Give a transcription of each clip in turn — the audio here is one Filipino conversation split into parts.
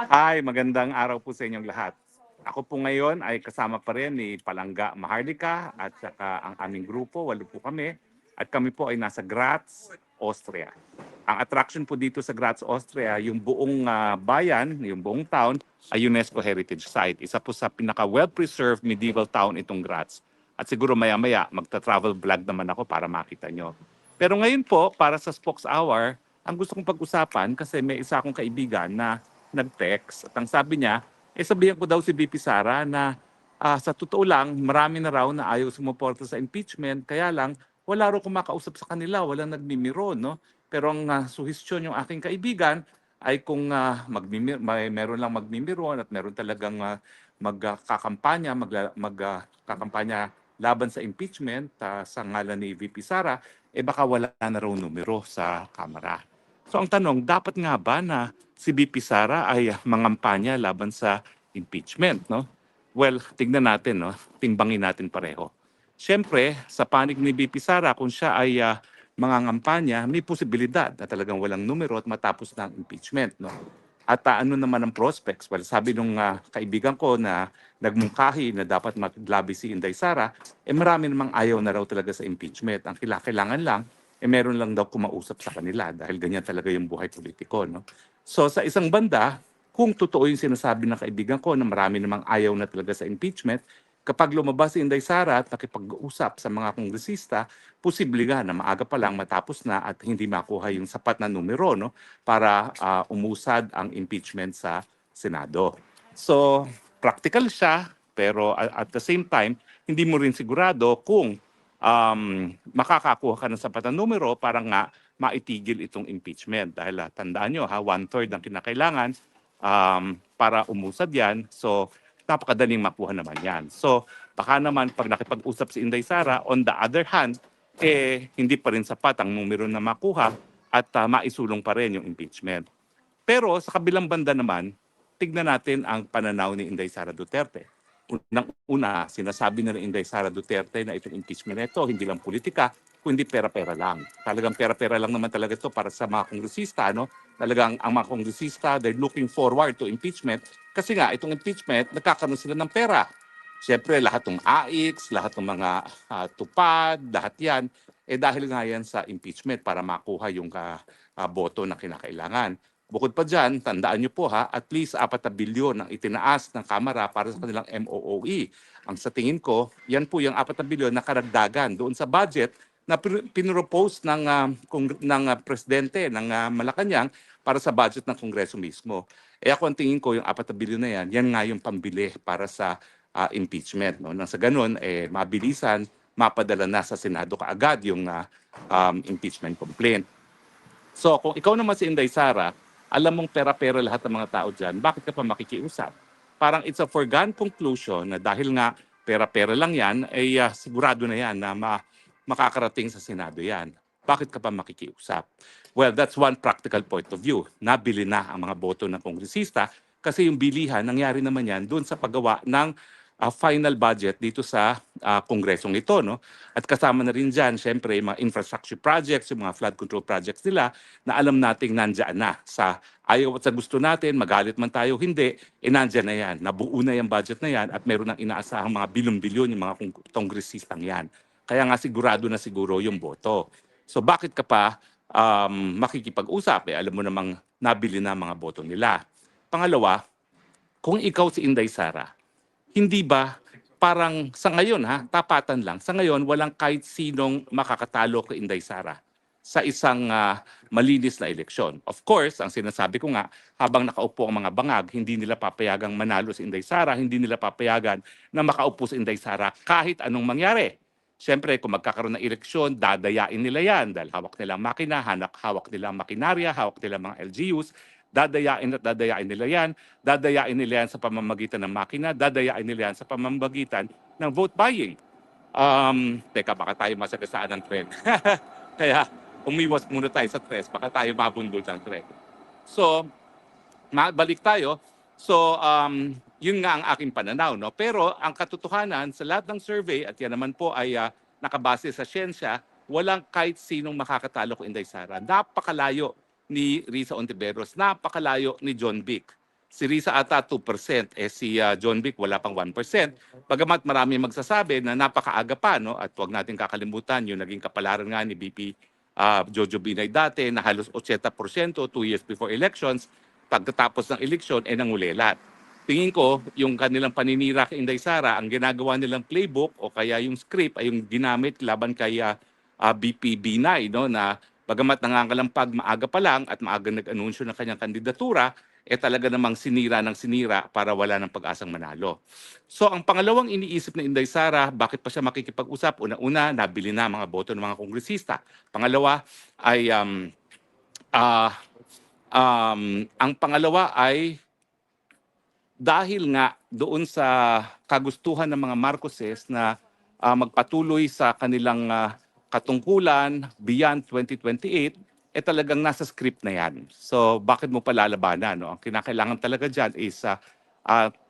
Hi, magandang araw po sa inyong lahat. Ako po ngayon ay kasama pa rin ni Palangga Maharlika at saka ang aming grupo, 8 po kami. At kami po ay nasa Graz, Austria. Ang attraction po dito sa Graz, Austria, yung buong bayan, yung buong town ay UNESCO Heritage Site. Isa po sa pinaka well-preserved medieval town itong Graz. At siguro maya-maya magta-travel vlog naman ako para makita nyo. Pero ngayon po, para sa Spokes Hour, ang gusto kong pag-usapan kasi may isa akong kaibigan na nag-text at ang sabi niya, sabihan ko daw si VP Sara na sa totoo lang, marami na raw na ayaw sumuporta sa impeachment, kaya lang wala raw kumakausap sa kanila, walang nagmimiro, no? Pero ang suhestyon yung aking kaibigan ay kung meron lang magmimiro at meron talagang magkakampanya, magkakampanya laban sa impeachment sa ngalan ni VP Sara, baka wala na raw numero sa Kamara. So ang tanong, dapat nga ba na si VP Sara ay mangampanya laban sa impeachment, no? Well, tignan natin, no? Timbangin natin pareho. Siyempre, sa panig ni VP Sara, kung siya ay mangangampanya, may posibilidad na talagang walang numero at matapos na ang impeachment, no? At ano naman ang prospects? Well, sabi nung kaibigan ko na nagmungkahi na dapat maglabi si Inday Sara, marami namang ayaw na raw talaga sa impeachment. Ang kailangan lang, meron lang daw kumausap sa kanila dahil ganyan talaga yung buhay politiko, no? So sa isang banda, kung totoo yung sinasabi ng kaibigan ko na marami namang ayaw na talaga sa impeachment, kapag lumabas si Inday Sara at nakipag-usap sa mga kongresista, posible nga na maaga pa lang matapos na at hindi makuha yung sapat na numero, no, para umusad ang impeachment sa Senado. So, practical siya, pero at the same time, hindi mo rin sigurado kung makakakuha ka ng sapat na numero para nga maitigil itong impeachment. Dahil tandaan nyo, 1/3 ang kinakailangan para umusad yan. So, napakadaling makuha naman yan. So, baka naman pag nakipag-usap si Inday Sara, on the other hand, hindi pa rin sapat ang numero na makuha at maisulong pa rin yung impeachment. Pero sa kabilang banda naman, tignan natin ang pananaw ni Inday Sara Duterte. Unang-una, sinasabi na ni Inday Sara Duterte na itong impeachment na ito, hindi lang politika, kundi pera-pera lang. Talagang pera-pera lang naman talaga ito para sa mga kongresista, no? Talagang ang mga kongresista, they're looking forward to impeachment kasi nga itong impeachment, nagkakaroon sila ng pera. Siyempre, lahat ng AIX, lahat ng mga tupad, lahat yan, dahil nga yan sa impeachment para makuha yung boto na kinakailangan. Bukod pa dyan, tandaan nyo po at least 4 bilyon ang itinaas ng Kamara para sa kanilang MOOE. Ang sa tingin ko, yan po yung 4 bilyon na karagdagan doon sa budget na pinropose ng presidente ng Malacanang para sa budget ng Kongreso mismo. Ako ang tingin ko yung 4 bilyon na yan nga yung pambili para sa impeachment. No? Nang sa ganun, mabilisan, mapadala na sa Senado kaagad yung impeachment complaint. So kung ikaw naman si Inday Sara, alam mong pera-pera lahat ng mga tao dyan, bakit ka pa makikiusap? Parang it's a foregone conclusion na dahil nga pera-pera lang yan, sigurado na yan na makakarating sa Senado yan. Bakit ka pa makikiusap? Well, that's one practical point of view. Nabili na ang mga boto ng kongresista kasi yung bilihan, nangyari naman yan doon sa paggawa ng final budget dito sa kongresong ito, no? At kasama na rin dyan, syempre, yung mga infrastructure projects, yung mga flood control projects nila na alam nating nandyan na. Sa ayaw at sa gusto natin, magalit man tayo, hindi, nandyan na yan. Nabuo na yung budget na yan at meron ng inaasahang mga bilyon-bilyon yung mga kongresistang yan. Kaya nga sigurado na siguro yung boto. So bakit ka pa makikipag-usap? Alam mo namang nabili na mga boto nila. Pangalawa, kung ikaw si Inday Sara, hindi ba parang sa ngayon tapatan lang, sa ngayon walang kahit sinong makakatalo kay Inday Sara sa isang malinis na eleksyon. Of course, ang sinasabi ko nga, habang nakaupo ang mga bangag, hindi nila papayagang manalo si Inday Sara, hindi nila papayagan na makaupo si Inday Sara kahit anong mangyari. Siyempre, kung magkakaroon ng eleksyon, dadayain nila yan dahil hawak nilang makina, hawak nilang makinarya, hawak nilang mga LGUs, dadayain nila yan, dadayain nila yan sa pamamagitan ng makina, dadayain nila yan sa pamamagitan ng vote buying. Teka, baka tayo masagasaan ng tren. Kaya, umiwas muna tayo sa tres, baka tayo mabundol ng tren. So, balik tayo. So, yun nga ang aking pananaw. No? Pero ang katotohanan sa lahat ng survey, at yan naman po ay nakabase sa siyensya, walang kahit sinong makakatalo kay Inday Sara. Napakalayo ni Risa Ontiveros. Napakalayo ni John Vic. Si Risa ata 2%, si John Vic wala pang 1%. Bagamat marami magsasabi na napakaaga pa, no? At huwag natin kakalimutan yung naging kapalaran nga ni BP Jojo Binay dati na halos 80% 2 years before elections, pagkatapos ng eleksyon nangulelat. Tingin ko, yung kanilang paninira kay Inday Sara, ang ginagawa nilang playbook o kaya yung script ay yung ginamit laban kay BP Binay, no, na bagamat nangangalampag maaga pa lang at maaga nag-anunsyo ng kanyang kandidatura, talaga namang sinira ng sinira para wala ng pag-asang manalo. So ang pangalawang iniisip ni Inday Sara, bakit pa siya makikipag-usap? Una-una, nabili na mga boto ng mga kongresista. Pangalawa ay ang pangalawa ay dahil nga doon sa kagustuhan ng mga Marcoses na magpatuloy sa kanilang katungkulan beyond 2028, talagang nasa script na yan. So bakit mo palalabanan? No? Ang kinakailangan talaga dyan is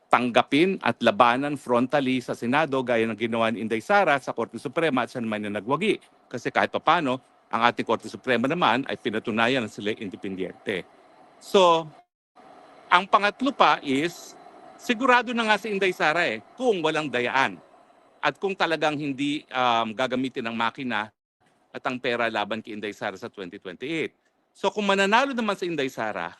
tanggapin at labanan frontally sa Senado gaya ng ginawa ni Inday Sara sa Korte Suprema at siya naman yung nagwagi. Kasi kahit papano, ang ating Korte Suprema naman ay pinatunayan na sila independyente. So, ang pangatlo pa is, sigurado na nga si Inday Sara kung walang dayaan at kung talagang hindi gagamitin ng makina at ang pera laban kay Inday Sara sa 2028. So kung mananalo naman si Inday Sara,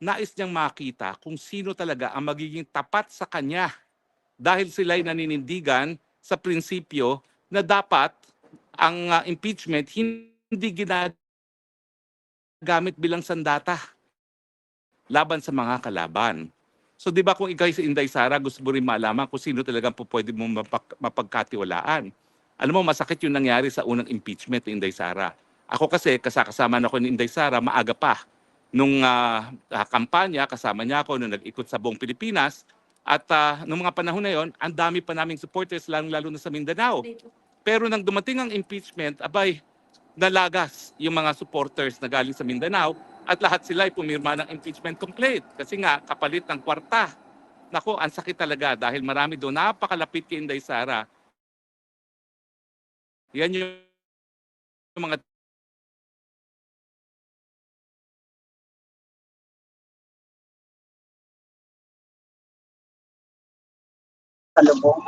nais niyang makita kung sino talaga ang magiging tapat sa kanya dahil sila'y naninindigan sa prinsipyo na dapat ang impeachment hindi ginagamit bilang sandata laban sa mga kalaban. So di ba kung ikaw si Inday Sara, gusto mo rin malaman kung sino talagang pwede mo mapagkatiwalaan. Alam mo, masakit yung nangyari sa unang impeachment ni Inday Sara. Ako kasi, kasama na ako ni Inday Sara, maaga pa. Nung kampanya, kasama niya ako nung nag-ikot sa buong Pilipinas. At nung mga panahon na yon, ang dami pa naming supporters, lalo na sa Mindanao. Pero nang dumating ang impeachment, abay, nalagas yung mga supporters na galing sa Mindanao at lahat sila ay pumirma ng impeachment complaint kasi nga kapalit ng kwarta. Nako, ang sakit talaga dahil marami doon napakalapit kay Inday Sara. Yan yung mga Salubong.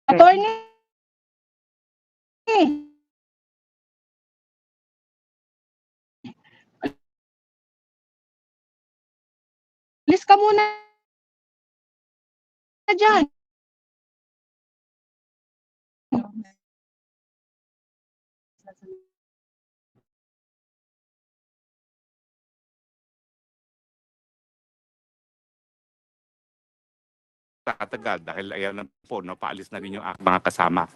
Attorney. Alis ka muna dyan. tatagal dahil ayan na po, no, paalis na rin yung mga kasama.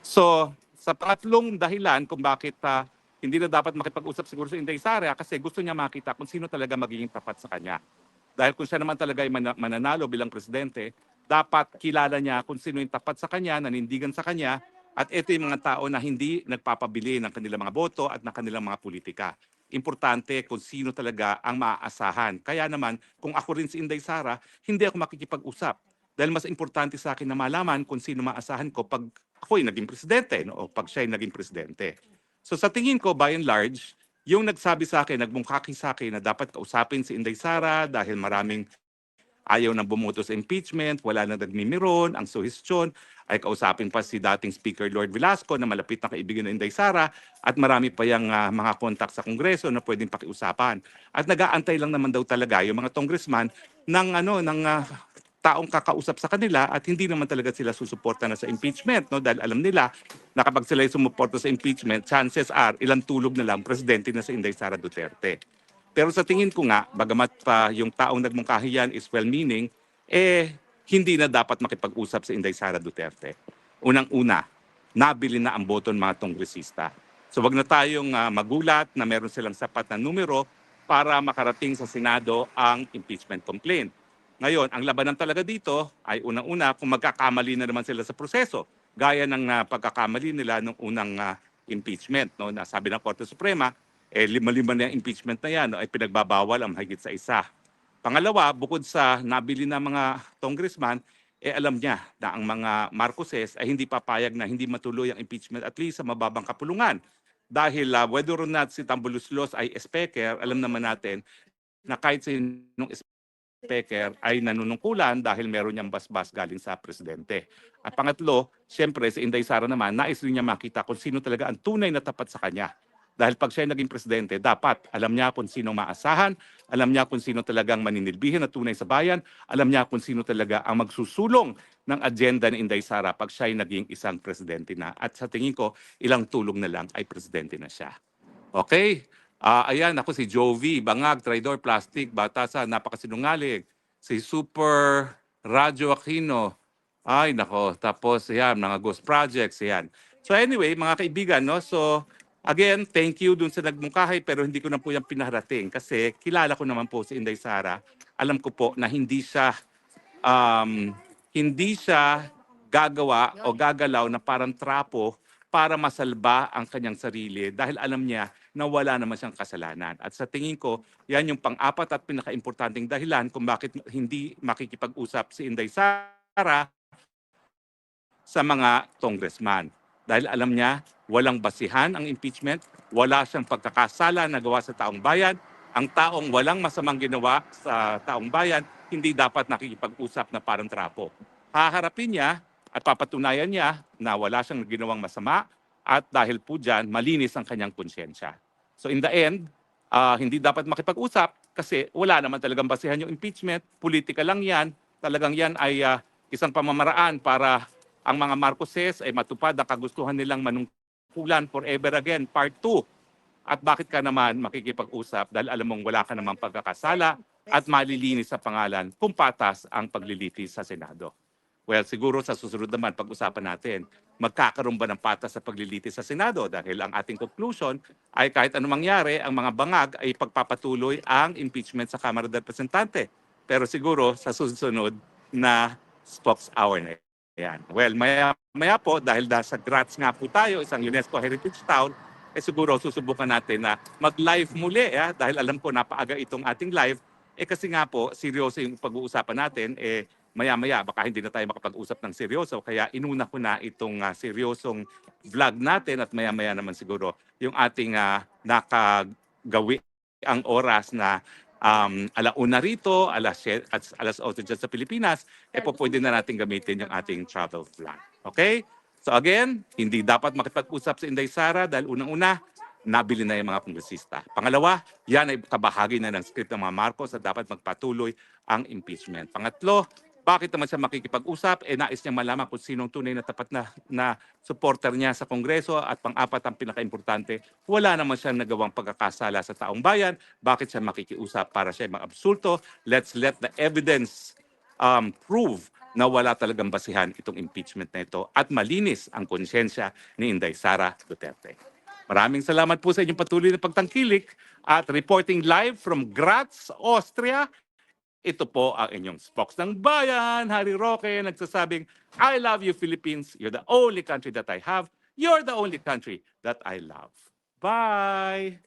So, sa pangatlong dahilan kung bakit hindi na dapat makipag-usap siguro si Inday Sara kasi gusto niya makita kung sino talaga magiging tapat sa kanya. Dahil kung siya naman talaga ay mananalo bilang presidente, dapat kilala niya kung sino yung tapat sa kanya, nanindigan sa kanya, at ito yung mga tao na hindi nagpapabili ng kanilang mga boto at ng kanilang mga politika. Importante kung sino talaga ang maaasahan. Kaya naman, kung ako rin si Inday Sara, hindi ako makikipag-usap. Dahil mas importante sa akin na malaman kung sino maasahan ko pag ako'y naging presidente, no? O pag siya'y naging presidente. So sa tingin ko, by and large, yung nagsabi sa akin, nagmungkaki sa akin na dapat kausapin si Inday Sara dahil maraming ayaw nang bumoto sa impeachment, wala nang nagmimiron, ang suhestyon ay kausapin pa si dating Speaker Lord Velasco na malapit na kaibigan ng Inday Sara at marami pa yung mga kontak sa Kongreso na pwedeng pakiusapan. At nag-aantay lang naman daw talaga yung mga congressman ng taong kakausap sa kanila at hindi naman talaga sila susuporta na sa impeachment, no, dahil alam nila na kapag sila sumuporta sa impeachment, chances are ilang tulog na lang presidente na si Inday Sara Duterte. Pero sa tingin ko nga, bagamat pa yung taong nagmungkahi yan is well-meaning, hindi na dapat makipag-usap sa Inday Sara Duterte. Unang-una, nabili na ang boto ng mga kongresista. So wag na tayong magulat na meron silang sapat na numero para makarating sa Senado ang impeachment complaint. Ngayon, ang labanan talaga dito ay unang-una kung magkakamali na naman sila sa proseso, gaya ng pagkakamali nila nung unang impeachment, no, na sabi ng Korte Suprema, lima-lima na yung impeachment na yan, no, ay pinagbabawal ang mahigit sa isa. Pangalawa, bukod sa nabili ng mga congressman, alam niya na ang mga Marcoses ay hindi papayag na hindi matuloy ang impeachment at least sa mababang kapulungan. Dahil whether or not si Tambuluslos ay speaker, alam naman natin na kahit sinong speaker ay nanunungkulan dahil meron niyang basbas galing sa presidente. At pangatlo, siyempre si Inday Sara naman, nais rin niya makita kung sino talaga ang tunay na tapat sa kanya. Dahil pag siya naging presidente, dapat alam niya kung sino maasahan, alam niya kung sino talagang maninilbihin na tunay sa bayan, alam niya kung sino talaga ang magsusulong ng agenda ni Inday Sara pag siya ay naging isang presidente na. At sa tingin ko, ilang tulong na lang ay presidente na siya. Okay? Ayan, ako si Jovi, Bangag, Traidor, Plastic, Batasan, napakasinungaling. Si Super Radyo Aquino. Ay, nako. Tapos, ayan, mga ghost projects, ayan. So anyway, mga kaibigan, no? So, again, thank you dun sa nagmungkahi, pero hindi ko na po yan pinaharating kasi kilala ko naman po si Inday Sara. Alam ko po na hindi siya gagawa o gagalaw na parang trapo para masalba ang kanyang sarili dahil alam niya na wala naman siyang kasalanan. At sa tingin ko, yan yung pang-apat at pinaka-importanting dahilan kung bakit hindi makikipag-usap si Inday Sara sa mga congressman. Dahil alam niya, walang basihan ang impeachment, wala siyang pagkakasala na gawa sa taong bayan, ang taong walang masamang ginawa sa taong bayan, hindi dapat nakikipag-usap na parang trapo. Haharapin niya at papatunayan niya na wala siyang ginawang masama at dahil po dyan, malinis ang kanyang konsyensya. So in the end, hindi dapat makipag-usap kasi wala naman talagang basihan yung impeachment, politika lang yan, talagang yan ay isang pamamaraan para ang mga Marcoses ay matupad ang kagustuhan nilang manungkulan forever again, part 2. At bakit ka naman makikipag-usap dahil alam mong wala ka namang pagkakasala at malilinis sa pangalan kung patas ang paglilitis sa Senado. Well, siguro sa susunod naman pag-usapan natin, magkakaroon ba ng patas sa paglilitis sa Senado? Dahil ang ating conclusion ay kahit anong mangyari, ang mga bangag ay pagpapatuloy ang impeachment sa Kamara de Representante. Pero siguro sa susunod na spokes hour na yan. Well, maya po, dahil sa Graz nga po tayo, isang UNESCO Heritage Town, siguro susubukan natin na mag-live muli, dahil alam ko napaaga itong ating live, kasi nga po, seryoso yung pag-uusapan natin, maya-maya, baka hindi na tayo makapag-usap ng seryoso, kaya inuna ko na itong seryosong vlog natin at maya-maya naman siguro yung ating nakagawi ang oras na alauna rito, alas 8 dyan sa Pilipinas, po pwede na natin gamitin yung ating travel plan. Okay? So again, hindi dapat makipag-usap si Inday Sara dahil unang-una, nabili na yung mga kongresista. Pangalawa, yan ay kabahagi na ng script ng mga Marcos na dapat magpatuloy ang impeachment. Pangatlo, bakit naman siya makikipag-usap? Nais niya malaman kung sinong tunay na tapat na supporter niya sa Kongreso. At pang-apat, ang pinaka-importante, wala naman siyang nagawang pagkakasala sa taong bayan. Bakit siya makikiusap para siya mag-absulto? Let's let the evidence prove na wala talagang basihan itong impeachment na ito at malinis ang konsyensya ni Inday Sara Duterte. Maraming salamat po sa inyong patuloy na pagtangkilik at reporting live from Graz, Austria. Ito po ang inyong spokes ng bayan, Harry Roque, nagsasabing, I love you Philippines, you're the only country that I have, you're the only country that I love. Bye!